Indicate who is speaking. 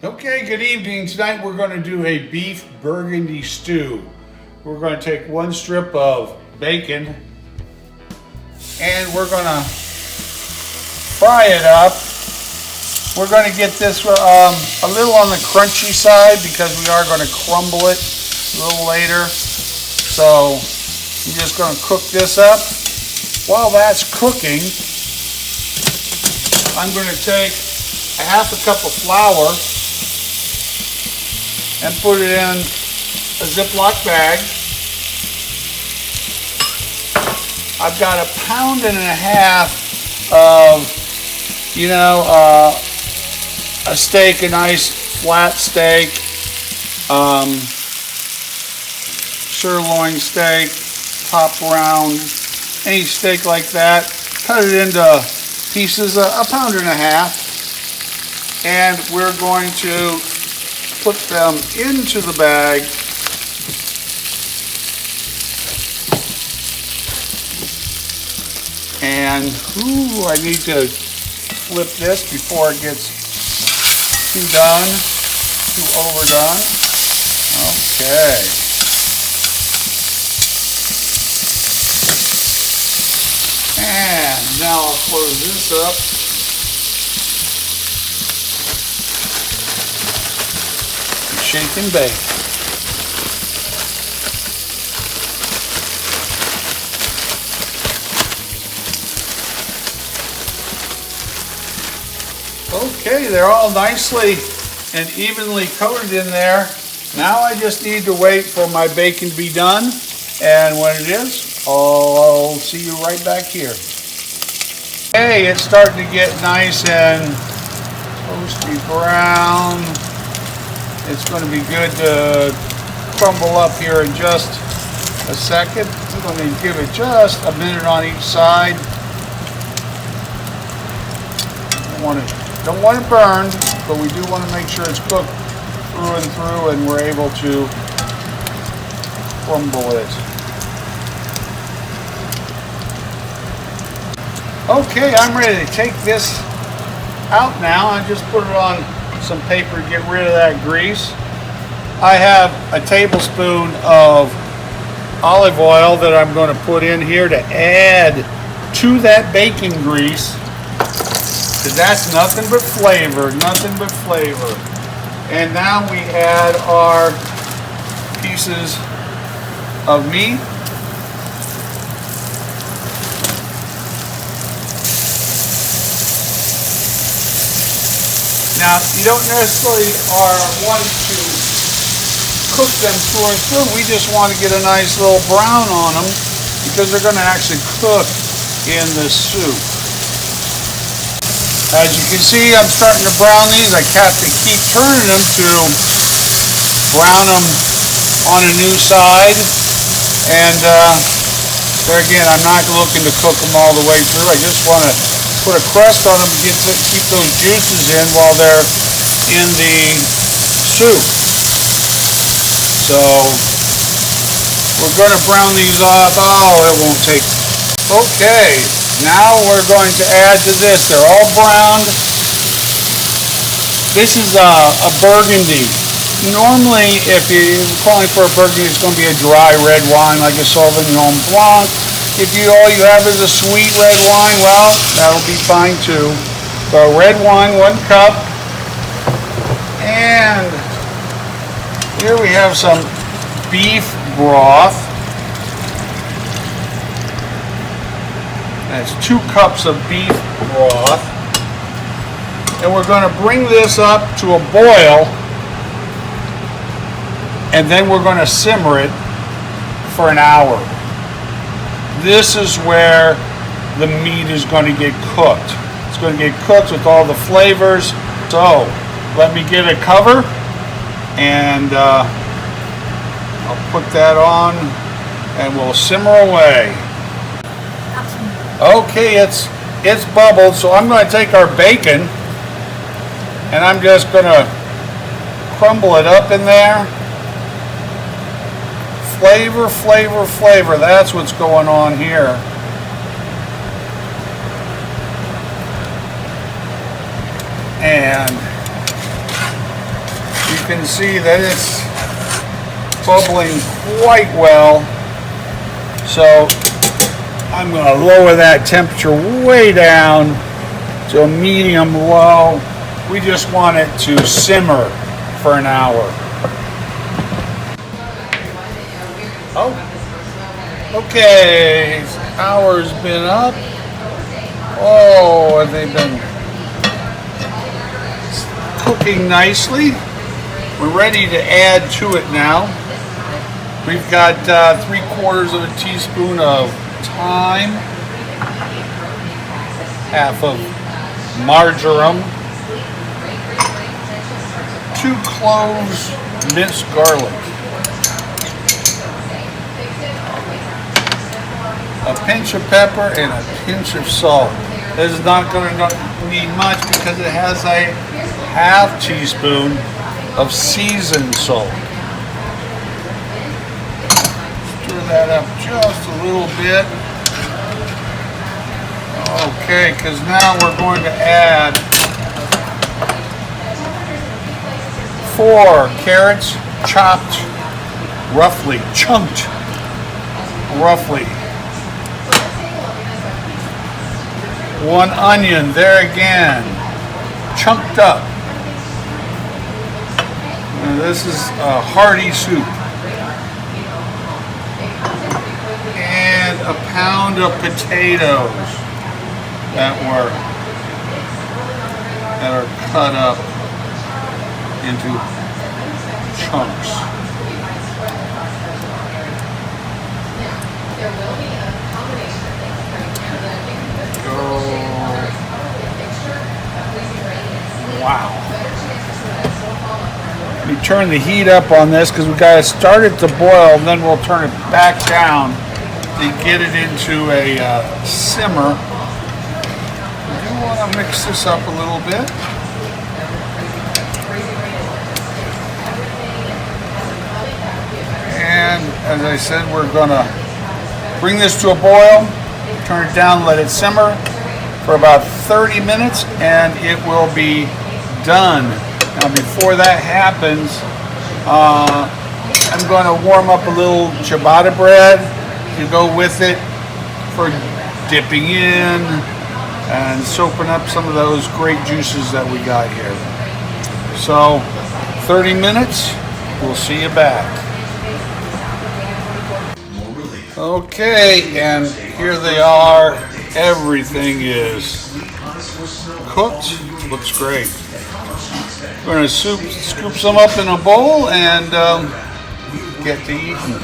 Speaker 1: Okay, good evening. Tonight we're going to do a beef burgundy stew. We're going to take one strip of bacon and we're going to fry it up. We're going to get this a little on the crunchy side because we are going to crumble it a little later. So I'm just going to cook this up. While that's cooking, I'm going to take a half a cup of flour and put it in a Ziploc bag. I've got 1.5 pounds of, a steak, a nice flat steak, sirloin steak, top round, any steak like that. Cut it into pieces, 1.5 pounds, and we're going to put them into the bag. And I need to flip this before it gets too overdone. Okay. And now I'll close this up. Shake and bake. Okay, they're all nicely and evenly coated in there. Now I just need to wait for my bacon to be done, and when it is, I'll see you right back here. Okay, it's starting to get nice and toasty brown. It's going to be good to crumble up here in just a second. I'm going to give it just a minute on each side. Don't want it burned, but we do want to make sure it's cooked through and through and we're able to crumble it. Okay, I'm ready to take this out now. I just put it on some paper to get rid of that grease. I have a tablespoon of olive oil that I'm going to put in here to add to that bacon grease, because that's nothing but flavor, And now we add our pieces of meat. Now, you don't necessarily want to cook them through and through. We just want to get a nice little brown on them because they're going to actually cook in the soup. As you can see, I'm starting to brown these. I have to keep turning them to brown them on a new side. And there again, I'm not looking to cook them all the way through. I just want to put a crust on them to keep those juices in while they're in the soup. So we're going to brown these up. Oh, it won't take. Okay, now we're going to add to this. They're all browned. This is a burgundy. Normally, if you're calling for a burgundy, it's going to be a dry red wine like a Sauvignon Blanc. If all you have is a sweet red wine, well, that'll be fine too. So red wine, 1 cup. And here we have some beef broth. That's 2 cups of beef broth. And we're going to bring this up to a boil. And then we're going to simmer it for an hour. This is where the meat is going to get cooked. It's going to get cooked with all the flavors. So let me get a cover and I'll put that on and we'll simmer away. Okay, it's bubbled, so I'm going to take our bacon and I'm just going to crumble it up in there. Flavor, flavor, flavor. That's what's going on here. And can see that it's bubbling quite well. So I'm going to lower that temperature way down to a medium low. We just want it to simmer for an hour. Oh, okay, hour's been up. Oh, and they've been cooking nicely. We're ready to add to it now. We've got 3/4 of a teaspoon of thyme, half of marjoram, 2 cloves minced garlic, a pinch of pepper, and a pinch of salt. This is not going to need much because it has a half teaspoon of seasoned salt. Stir that up just a little bit. Okay, because now we're going to add 4 carrots, chopped, roughly, chunked, roughly. 1 onion, there again, chunked up. And this is a hearty soup. And a pound of potatoes that are cut up into chunks. Wow. We turn the heat up on this because we got to start it to boil, and then we'll turn it back down to get it into a simmer. I do want to mix this up a little bit. And as I said, we're going to bring this to a boil, turn it down, let it simmer for about 30 minutes, and it will be done. Now before that happens, I'm going to warm up a little ciabatta bread to go with it for dipping in and soaking up some of those great juices that we got here. So 30 minutes, we'll see you back. Okay, and here they are. Everything is cooked. Looks great. We're going to scoop some up in a bowl and get to eating.